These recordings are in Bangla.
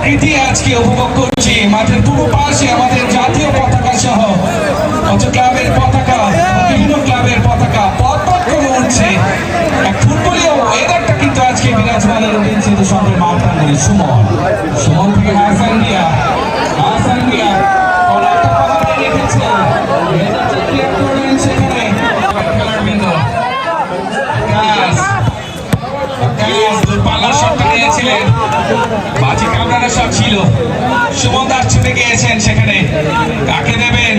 প্রকৃতি আজকে উপভোগ করছি। মাঠের পূর্ব পাশে আমাদের জাতীয় পতাকা সহ ক্লাবের পতাকা, বিভিন্ন ক্লাবের পতাকা পথ করে উঠছে। ফুটবলীয় ওয়েদারটা কিন্তু আজকে বিরাজমানের রবীন্দ্র স্মৃতি সংঘের মাঠ প্রাঙ্গণে। সুমন থেকে হাসান মিয়া রেখেছে সেখানে বাজি কামরানা সব ছিল। সুমন দাস ছুটে গিয়েছেন সেখানে, কাকে দেবেন?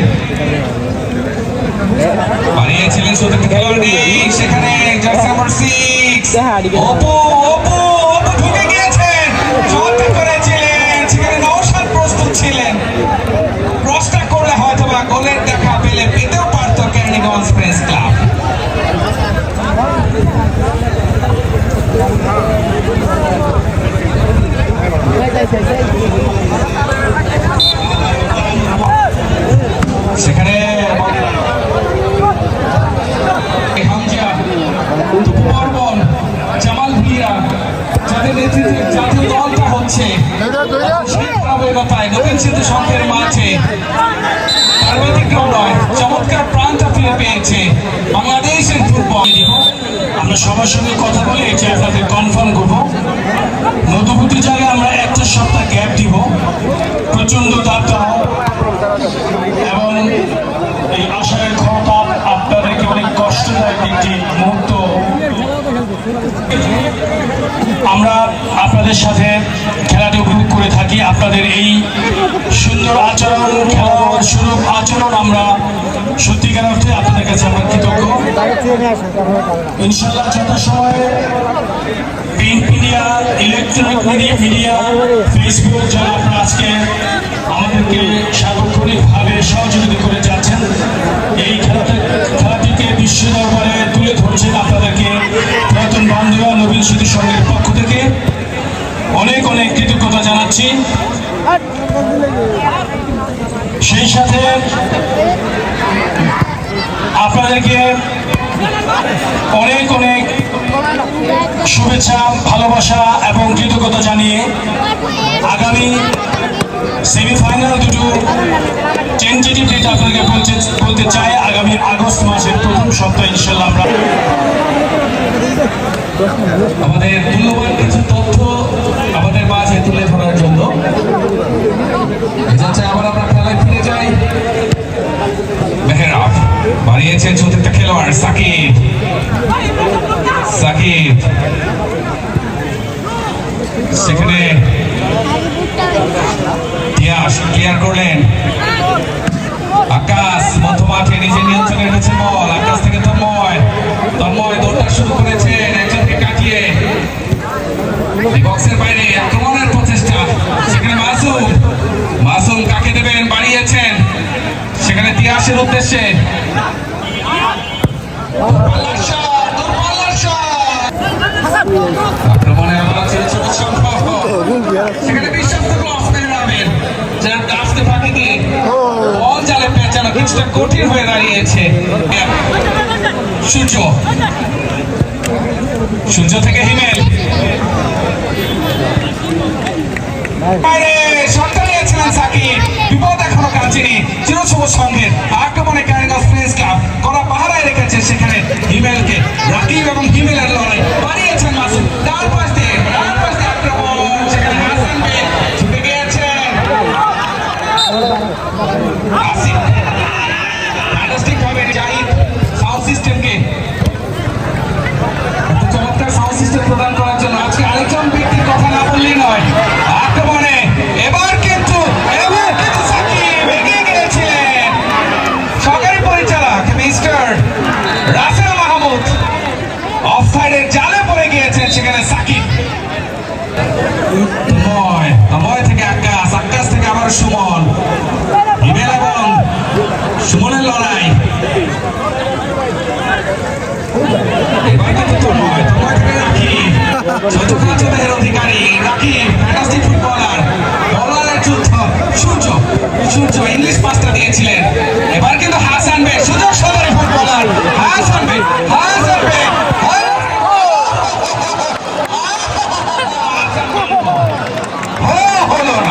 বানিয়েছিলেন সুযোগ খেলোয়াড় নেই সেখানে, জার্সি নাম্বার 6 অপু ঢুকে গিয়েছেন, শট করেছিলেন সেখানে। নওশাদ প্রস্তুত ছিলেন, ক্রসটা করলে হয়তো বা গোলের দেখা পেতেও পারতো কেরানীগঞ্জ প্রেস ক্লাব। সেখানে জামাল ভুইয়া যাদের নেতৃত্বে জাতীয় দলটা হচ্ছে নবীন স্মৃতি সংঘের মাঝে তার ব্যতিক্রম নয়, চমৎকার প্রাণটা ফিরে পেয়েছে বাংলাদেশের ফুটবল। আমরা সবার সঙ্গে কথা বলে এটি আপনাদের কনফার্ম করবো। মধ্যবর্তী জায়গায় আমরা একটা সপ্তাহ গ্যাপ দিব। প্রচন্ড দাবদাহ এবং এই আষাঢ়ের খরতাপ আপনাদেরকে অনেক কষ্টদায়ক একটি মুহূর্ত। আমরা আপনাদের সাথে খেলাটি উপভোগ করে থাকি। আপনাদের এই সুন্দর আচরণ, খেলাধুলার সুলভ আচরণ আমরা সত্যিকার অর্থে আপনাদের কাছে আমরা কৃতজ্ঞ। ইনশাল্লাহ যথাসময়ে print media, electronic media, Facebook যারা আপনারা আজকে আমাদেরকে সার্বক্ষণিকভাবে সহযোগিতা করে যাচ্ছেন, এই খেলাটিকে বিশ্ব দরবারে তুলে ধরছেন। আপনাদেরকে পুরাতন বান্ধবা নবীন স্মৃতি সংঘের পক্ষ থেকে অনেক কৃতজ্ঞতা জানাচ্ছি। সেই সাথে আপনাদেরকে অনেক শুভেচ্ছা, ভালোবাসা এবং কৃতজ্ঞতা জানিয়ে আগামী সেমিফাইনাল দুটো টেন্টেটিভ ডেট আপনাদেরকে বলতে চাই। আগামী আগস্ট মাসের প্রথম সপ্তাহে ইনশাল্লাহ আমরা আমাদের মূল্যবান কিছু তথ্য আমাদের মাঝে তুলে ধরার জন্য আবার আমরা খেলায় ফিরে যাই। মেহরাব বানিয়েছেন চতুর্থ খেলোয়াড় সাকিব সেখানে ক্লিয়ার করলেন আকাশ। মধ্যমাঠে নিজে নিয়ন্ত্রণে রেখেছে বল। আকাশ থেকে তন্ময় দৌড়টা শুরু করেছেন একজনকে কাটিয়ে বক্সের বাইরে আক্রমণের প্রচেষ্টা। সেখানে মাসুম কাকে দেবেন? বাড়িয়েছেন সেখানে তিয়াসের উদ্দেশ্যে। আক্রমণে আবার ছোট সম্ভব সেখানে বিশ্বস্ত ক্রস মেহরাবের, যার কাছতে ফাঁকি দিয়ে বল জালে পেঁচানো কিছুটা কঠিন হয়ে দাঁড়িয়েছে। সূর্য থেকে হিমেল শটটা নিয়েছিলেন সাকিব। বিপদ এখনো কাটেনি চিরসবুজ সংঘের। আক্রমণে কেরানীগঞ্জ প্রেস ক্লাব কড়া পাহারায় রেখেছে সেখানে হিমেলকে। রাকিব এবং হিমেলের লড়াই বানিয়েছেন মাসুম। ডান পাশ দিয়ে আক্রমণ সেখানে হাসান বেগ ছুটে গিয়েছেন। ফ্যান্টাস্টিক ভাবে জাহিদ সাউন্ড সিস্টেমকে চমৎকার সাউন্ড সিস্টেম প্রদান করার জন্য আজকে আরেকজন ব্যক্তির কথা না বললেই নয়। আক্রমণে এবার কিন্তু সাকিব এগিয়ে গিয়েছিলেন। সরকারি পরিচালক মিস্টার রাসেল মাহমুদ অফসাইডের জালে পড়ে গিয়েছেন সেখানে সাকিব। তন্ময় থেকে আকাশ থেকে আবার সুমন। হিমেল এবং সুমনের লড়াই। এবার কিন্তু তন্ময় থেকে রাকিব, চতুর্থ দেহের অধিকারী রাকিব, ফ্যান্টাস্টিক ফুটবলার। বলারের যুদ্ধ সূর্য ইংলিশ পাসটা দিয়েছিলেন। এবার কিন্তু হাসান বেগ সুযোগ সদরে ফুটবলার। হাসান বেগ হলো না।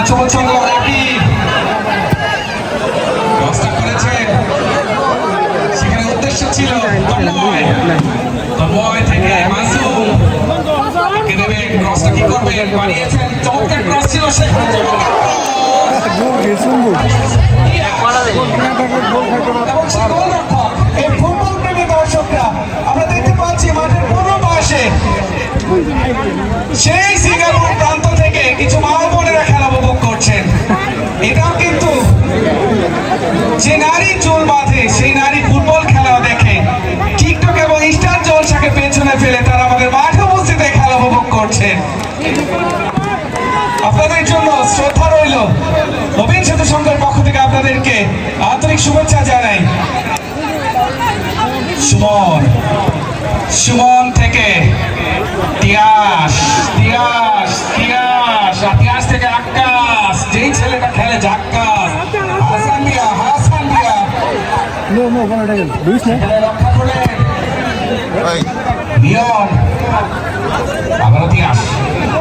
সবুজ সংঘ রাকিব ক্রসটা করেছেন, সেখানে উদ্দেশ্য ছিল তন্ময় থেকে মাসুম কে দেবেন, ক্রসটা কি করবেন, বাড়িয়েছেন, চমৎকার ক্রস ছিল, সেখানে ফুটবল প্রেমী দর্শকরা আমরা দেখতে পাচ্ছি মাঠের পূর্ব পাশে সেই সিঙ্গাপুর প্রান্ত থেকে কিছু মা বোনেরা খেলা উপভোগ করছেন। এটাও কিন্তু যে নারী চুল বাঁধে সেই নারী ফুটবল খেলা দেখে টিকটক এবং স্টার জলসাকে পেছনে ফেলে তারা আমাদের মাঠে উপস্থিত খেলা উপভোগ করছেন। আপনাদের জন্য শ্রদ্ধা রইল, নবীন সেতু সংঘের পক্ষ থেকে আপনাদেরকে আন্তরিক শুভেচ্ছা জানাই। সুমন, সুমন থেকে তিয়াস, তিয়াস, তিয়াস, তিয়াস থেকে আকাশ, যেই ছেলেটা খেলে আকাশ, হাসান মিয়া, হাসান মিয়া রক্ষা করলেন নিয়ম, আবারও তিয়াস,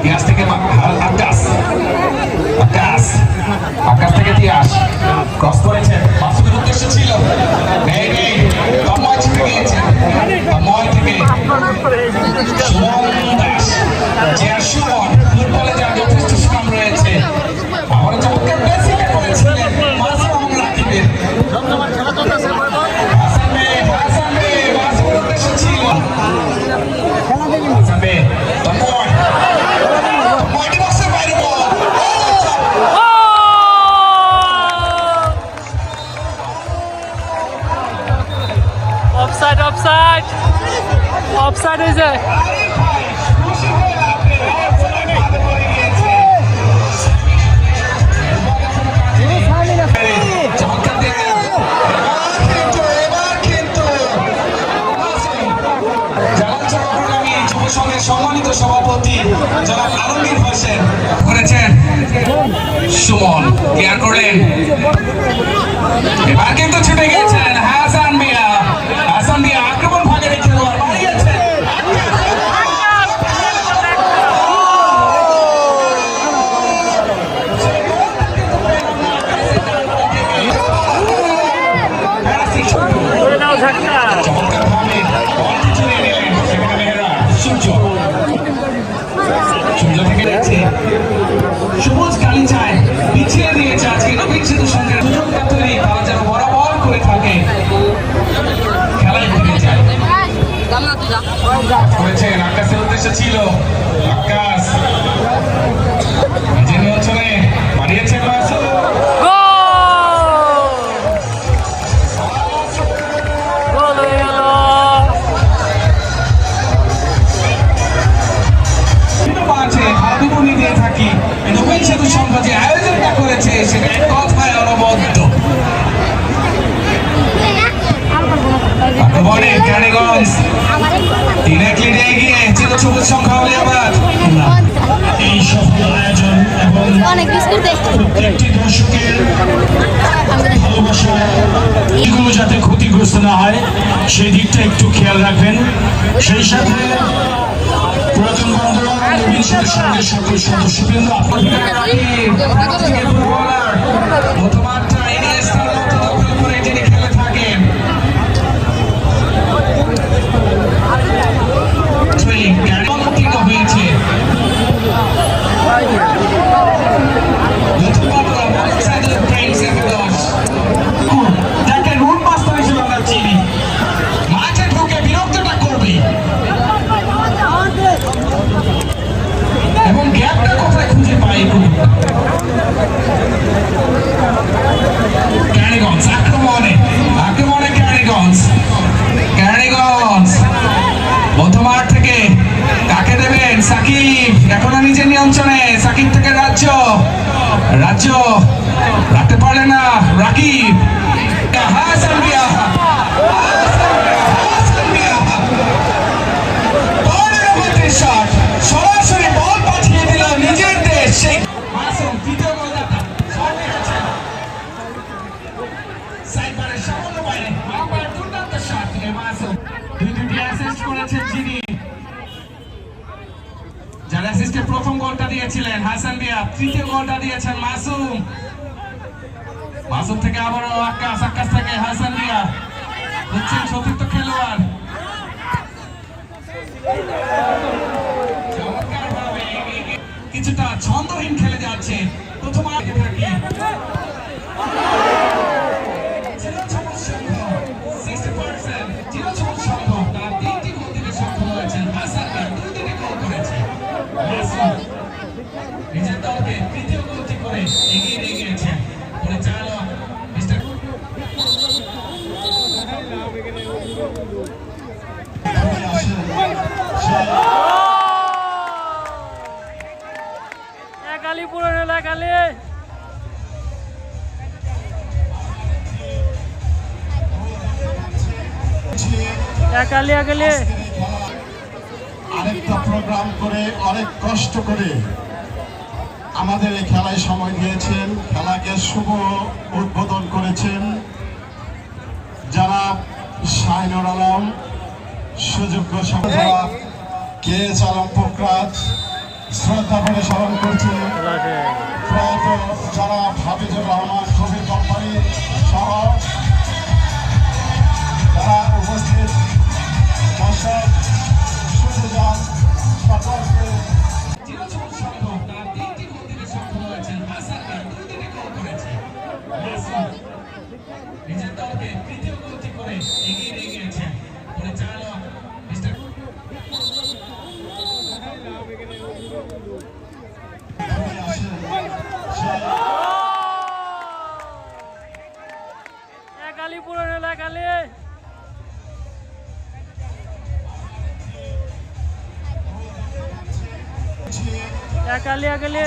তিয়াস থেকে আকাশ, আকাশ, আকাশ থেকে তিয়াস ক্রস করেছেন, মাসুদের উদ্দেশ্য ছিল তন্ময় ছিটে গিয়েছেন, তন্ময় থেকে সুমন দাস, যে সুমন ফুটবলে যার যথেষ্ট সুনাম রয়েছে, আবারও চমৎকার প্রেসিং করেছিলেন মাসুম এবং রাকিবের, হাসান বে, হাসান বে, মাসুদের উদ্দেশ্য ছিল হাসান বে, তন্ময়, তন্ময় বক্সের বাইরে বল, অফসাইড, অফসাইড, অফসাইড হয়েছে। সম্মানিত সভাপতি জনাব আলমগীর হোসেন করেছেন, সুমন ক্লিয়ার করলেন, এবার কিন্তু ছুটে গেছেন হাসান মিয়া, হাসান মিয়া আক্রমণ ভাগে রেখে বাড়িয়েছেন, চমৎকার ভাবে বলটি চলে নিলেন, সেখানে মেহরা সূর্য, সূর্য থেকে যাচ্ছে সবুজ গালিচায় পিছিয়ে দিয়েছে আজকে নবীন সেতু সংঘের সুযোগটা তৈরি, তারা যেন বরাবর করে থাকে, খেলায় ফিরে যায় করেছেন, আকাশের উদ্দেশ্য ছিল আকাশ, নিজের নিয়ন্ত্রণে বাড়িয়েছেন মাসুদ, দিয়ে থাকি নবীন সেতু সংঘ যে আয়োজনটা করেছে সেটা এক কথায় অনবদ্য। কেরানীগঞ্জ 3-1 লিডে এগিয়ে চির সবুজ সংঘ আলিয়াবাদ। এই সফল আয়োজন এবং প্রত্যেকটি দর্শকের ভালোবাসা এগুলো যাতে ক্ষতিগ্রস্ত না হয় সেই দিকটা একটু খেয়াল রাখবেন। সেই সাথে পুরাতন বন্ধুরা নবীন সেতুর সঙ্গে সকল সদস্যবৃন্দ মধ্যমাঠটা ইনিয়েস্তার মতো দখল করে যিনি খেলে থাকেন, হয়েছে যাকে রুট মাস্টার হিসেবে আমরা চিনি, মাঠে ঢুকে বিরক্তটা করবে এবং গ্যাপটা কোথায় খুঁজে পাই। কেরানীগঞ্জ আক্রমণে, আক্রমণে কেরানীগঞ্জ, কেরানীগঞ্জ মধ্যমাঠ থেকে কাকে দেবেন, সাকিব এখনো নিজের নিয়ন্ত্রণে, সাকিব থেকে রাজ্য, রাজ্য রাখতে পারলে না রাকিব, হাসান মিয়া, সরাসরি বল পাঠিয়ে দিল নিজের দেশ, সেই মাসুম দ্বিতীয় গোলদাতা সাইবারের সামান্য বাইরে দুর্দান্ত শট থেকে মাসুম দুটি অ্যাসিস্ট করেছেন যিনি যারা অ্যাসিস্টে প্রথম গোলটা দিয়েছিলেন হাসান মিয়া, তৃতীয় গোলটা দিয়েছেন মাসুম। মাসুম থেকে আবারও আক্কাস, আক্কাস থেকে হাসান মিয়া হচ্ছেন চতুর্থ খেলোয়াড়। চমৎকারভাবে কিছুটা ছন্দহীন খেলে যাচ্ছে প্রথম আগে থাকি। চিরসবুজ সংঘ 60%, চিরসবুজ সংঘ তার 3টি গোল দিতে সক্ষম হয়েছেন। হাসান মিয়া 2টি গোল করেছে। মাসুম নিজের দলকে তৃতীয় গোলটি করে এগিয়ে নিয়ে গিয়েছেন পরিচালক মিস্টার একালি পুরো এলাকালি একালি একালি আরেকটা প্রোগ্রাম করে অনেক কষ্ট করে আমাদের এই খেলায় সময় দিয়েছেন, খেলাকে শুভ উদ্বোধন করেছেন যারা শাহিনুর আলম, সুযোগ্য যারা কে এস আলম পোকরাজ, শ্রদ্ধা করে স্মরণ করছে প্রয়াত যারা হাফিজুর রহমান কবির কোম্পানি সহ যারা উপস্থিত দর্শক সুযোগ সকলকে চিরসবুজ সংঘ তার 3টি গোল দিতে সক্ষম হয়েছেন। হাসান মিয়া 2টি গোল করেছে। মাসুম নিজের দলকে তৃতীয় গোলটি করে এগিয়ে নিয়ে গিয়েছেন পরিচালক মিস্টার একালি পুরো এলাকালি একালি একালি